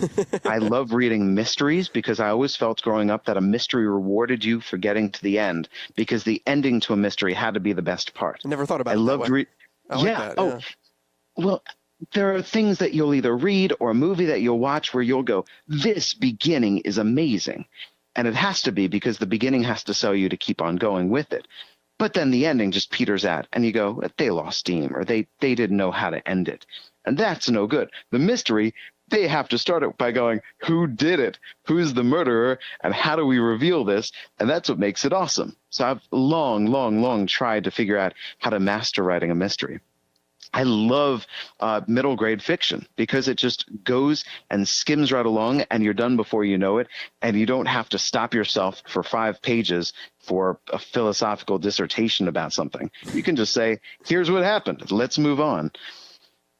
I love reading mysteries because I always felt growing up that a mystery rewarded you for getting to the end, because the ending to a mystery had to be the best part. I never thought about it that way. I like that, yeah. Well, there are things that you'll either read or a movie that you'll watch where you'll go, this beginning is amazing. And it has to be, because the beginning has to sell you to keep on going with it. But then the ending just peters out, and you go, they lost steam, or they didn't know how to end it. And that's no good. The mystery, they have to start it by going, who did it? Who's the murderer? And how do we reveal this? And that's what makes it awesome. So I've long tried to figure out how to master writing a mystery. I love middle grade fiction because it just goes and skims right along, and you're done before you know it, and you don't have to stop yourself for 5 pages for a philosophical dissertation about something. You can just say, here's what happened. Let's move on.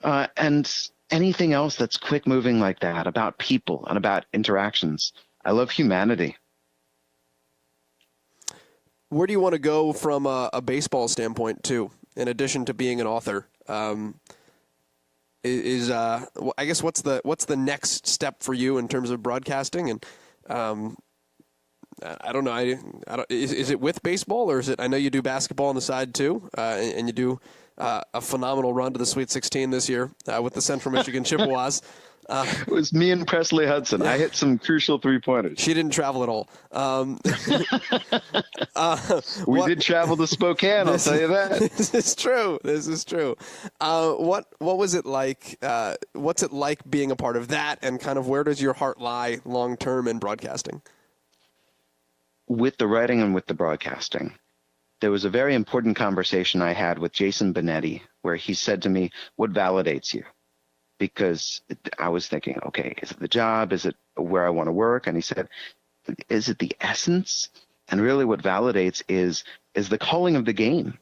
And anything else that's quick moving like that, about people and about interactions. I love humanity. Where do you want to go from a baseball standpoint, too, in addition to being an author? I guess what's the next step for you in terms of broadcasting? And I don't know. I don't. Is it with baseball, or is it? I know you do basketball on the side too, and you do a phenomenal run to the Sweet 16 this year with the Central Michigan Chippewas. It was me and Presley Hudson. I hit some crucial 3-pointers. She didn't travel at all. We did travel to Spokane, I'll tell you that. This is true. What was it like? What's it like being a part of that, and kind of where does your heart lie long term in broadcasting? With the writing and with the broadcasting, there was a very important conversation I had with Jason Benetti where he said to me, "What validates you?" Because I was thinking, okay, is it the job? Is it where I want to work? And he said, is it the essence? And really what validates is the calling of the game.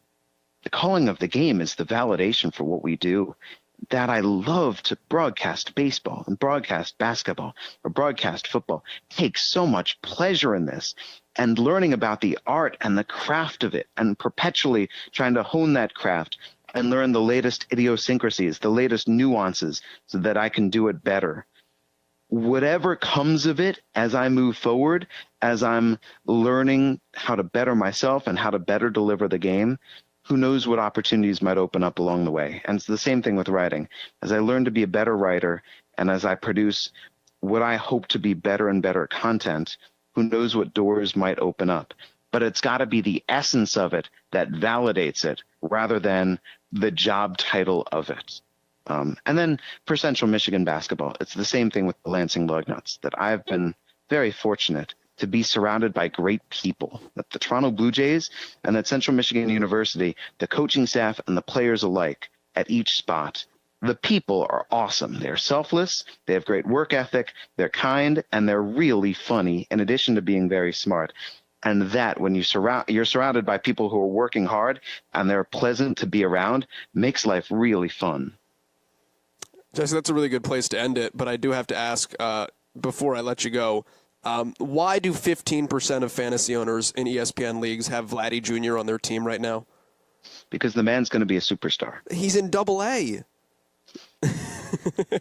The calling of the game is the validation for what we do. That I love to broadcast baseball and broadcast basketball or broadcast football. Take so much pleasure in this and learning about the art and the craft of it and perpetually trying to hone that craft and learn the latest idiosyncrasies, the latest nuances so that I can do it better. Whatever comes of it as I move forward, as I'm learning how to better myself and how to better deliver the game, who knows what opportunities might open up along the way. And it's the same thing with writing. As I learn to be a better writer and as I produce what I hope to be better and better content, who knows what doors might open up. But it's got to be the essence of it that validates it rather than the job title of it. And then for Central Michigan basketball, it's the same thing with the Lansing Lugnuts, that I've been very fortunate to be surrounded by great people. That the Toronoto Blue Jays and at Central Michigan University, the coaching staff and the players alike at each spot, the people are awesome. They're selfless, they have great work ethic, they're kind, and they're really funny in addition to being very smart. And that when you're surrounded by people who are working hard and they're pleasant to be around, makes life really fun. Jesse, that's a really good place to end it. But I do have to ask, before I let you go, why do 15% of fantasy owners in ESPN leagues have Vladdy Jr. on their team right now? Because the man's going to be a superstar. He's in Double-A.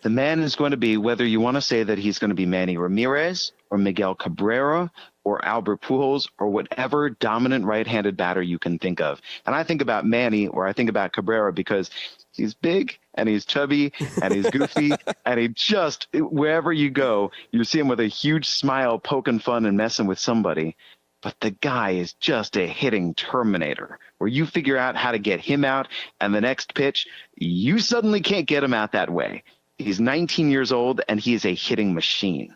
The man is going to be, whether you want to say that he's going to be Manny Ramirez or Miguel Cabrera or Albert Pujols or whatever dominant right-handed batter you can think of. And I think about Manny or I think about Cabrera because he's big and he's chubby and he's goofy and he just, wherever you go, you see him with a huge smile poking fun and messing with somebody. But the guy is just a hitting terminator where you figure out how to get him out and the next pitch, you suddenly can't get him out that way. He's 19 years old and he is a hitting machine.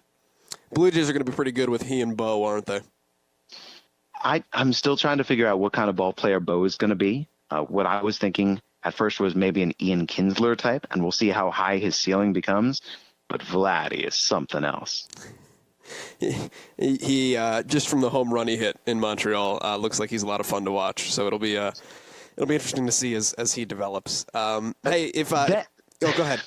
Blue Jays are going to be pretty good with he and Bo, aren't they? I'm still trying to figure out what kind of ball player Bo is going to be. What I was thinking at first was maybe an Ian Kinsler type, and we'll see how high his ceiling becomes. But Vladdy is something else. He just from the home run he hit in Montreal, looks like he's a lot of fun to watch. So it'll be interesting to see as he develops. Hey, go ahead.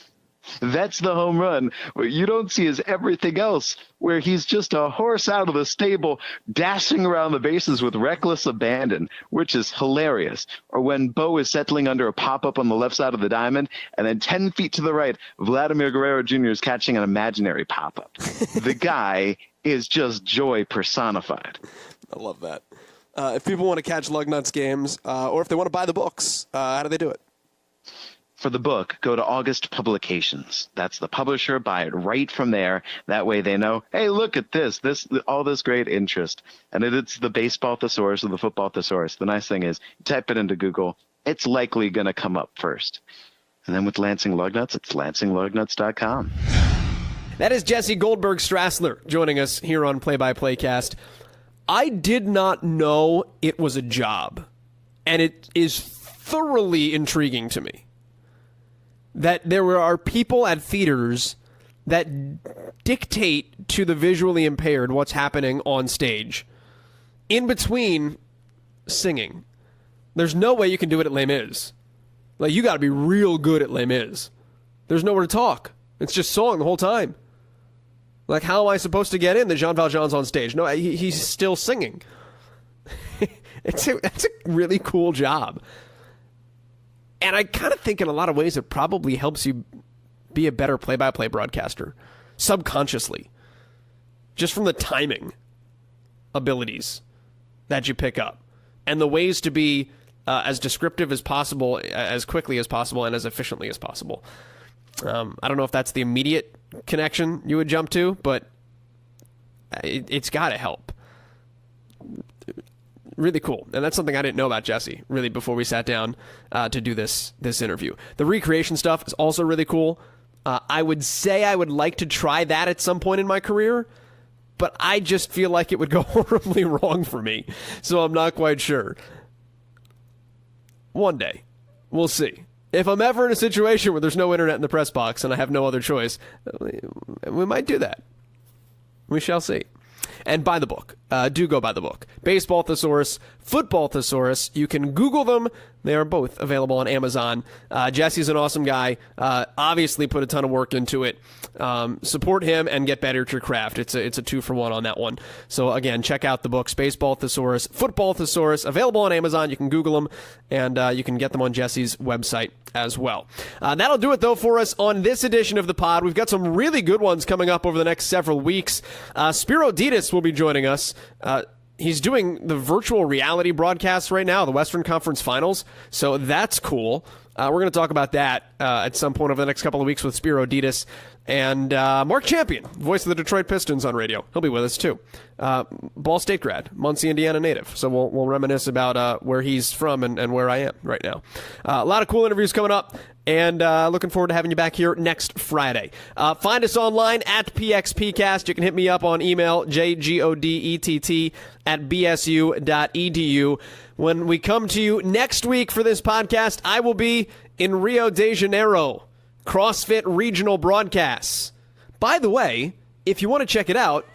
That's the home run. What you don't see is everything else, where he's just a horse out of the stable, dashing around the bases with reckless abandon, which is hilarious. Or when Bo is settling under a pop-up on the left side of the diamond, and then 10 feet to the right, Vladimir Guerrero Jr. is catching an imaginary pop-up. The guy is just joy personified. I love that. If people want to catch Lugnuts games, or if they want to buy the books, how do they do it? For the book, go to August Publications. That's the publisher. Buy it right from there. That way they know, hey, look at this all this great interest. And it's the Baseball Thesaurus or the Football Thesaurus. The nice thing is, you type it into Google, it's likely going to come up first. And then with Lansing Lugnuts, it's LansingLugnuts.com. That is Jesse Goldberg-Strassler joining us here on Play-by-Playcast. I did not know it was a job, and it is thoroughly intriguing to me that there are people at theaters that dictate to the visually impaired what's happening on stage in between singing. There's no way you can do it at Les Mis. Like, you got to be real good at Les Mis. There's nowhere to talk. It's just song the whole time. Like, how am I supposed to get in that Jean Valjean's on stage? No, he's still singing. It's a really cool job. And I kind of think in a lot of ways it probably helps you be a better play-by-play broadcaster subconsciously, just from the timing abilities that you pick up and the ways to be as descriptive as possible, as quickly as possible, and as efficiently as possible. I don't know if that's the immediate connection you would jump to, but it's got to help. Really cool. And that's something I didn't know about Jesse, really, before we sat down to do this interview. The recreation stuff is also really cool. I would say I would like to try that at some point in my career, but I just feel like it would go horribly wrong for me, so I'm not quite sure. One day. We'll see. If I'm ever in a situation where there's no internet in the press box and I have no other choice, we might do that. We shall see. And buy the book. Do go buy the book. Baseball Thesaurus, Football Thesaurus. You can Google them. They are both available on Amazon. Jesse's an awesome guy. Obviously put a ton of work into it. Support him and get better at your craft. It's a 2-for-1 on that one. So again, check out the books. Baseball Thesaurus, Football Thesaurus. Available on Amazon. You can Google them, and you can get them on Jesse's website as well. That'll do it, though, for us on this edition of the pod. We've got some really good ones coming up over the next several weeks. Spiro Ditas will be joining us. He's doing the virtual reality broadcasts right now, the Western Conference Finals, so that's cool. We're going to talk about that at some point over the next couple of weeks with Spiro Ditas. And Mark Champion, voice of the Detroit Pistons on radio. He'll be with us, too. Ball State grad, Muncie, Indiana native. So we'll reminisce about where he's from and where I am right now. A lot of cool interviews coming up, and looking forward to having you back here next Friday. Find us online at PXPcast. You can hit me up on email, jgodett@bsu.edu. When we come to you next week for this podcast, I will be in Rio de Janeiro. CrossFit regional broadcasts. By the way, if you want to check it out,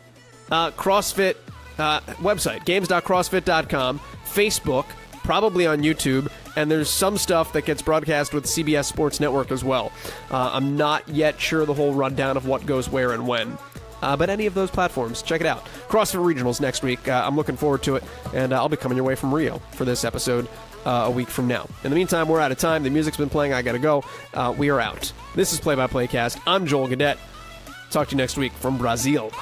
CrossFit website, games.crossfit.com, Facebook, probably on YouTube, and there's some stuff that gets broadcast with CBS Sports Network as well. I'm not yet sure the whole rundown of what goes where and when. But any of those platforms, check it out. CrossFit Regionals next week. I'm looking forward to it, and I'll be coming your way from Rio for this episode a week from now. In the meantime, we're out of time. The music's been playing. I got to go. We are out. This is Play-by-Playcast. I'm Joel Gadet. Talk to you next week from Brazil.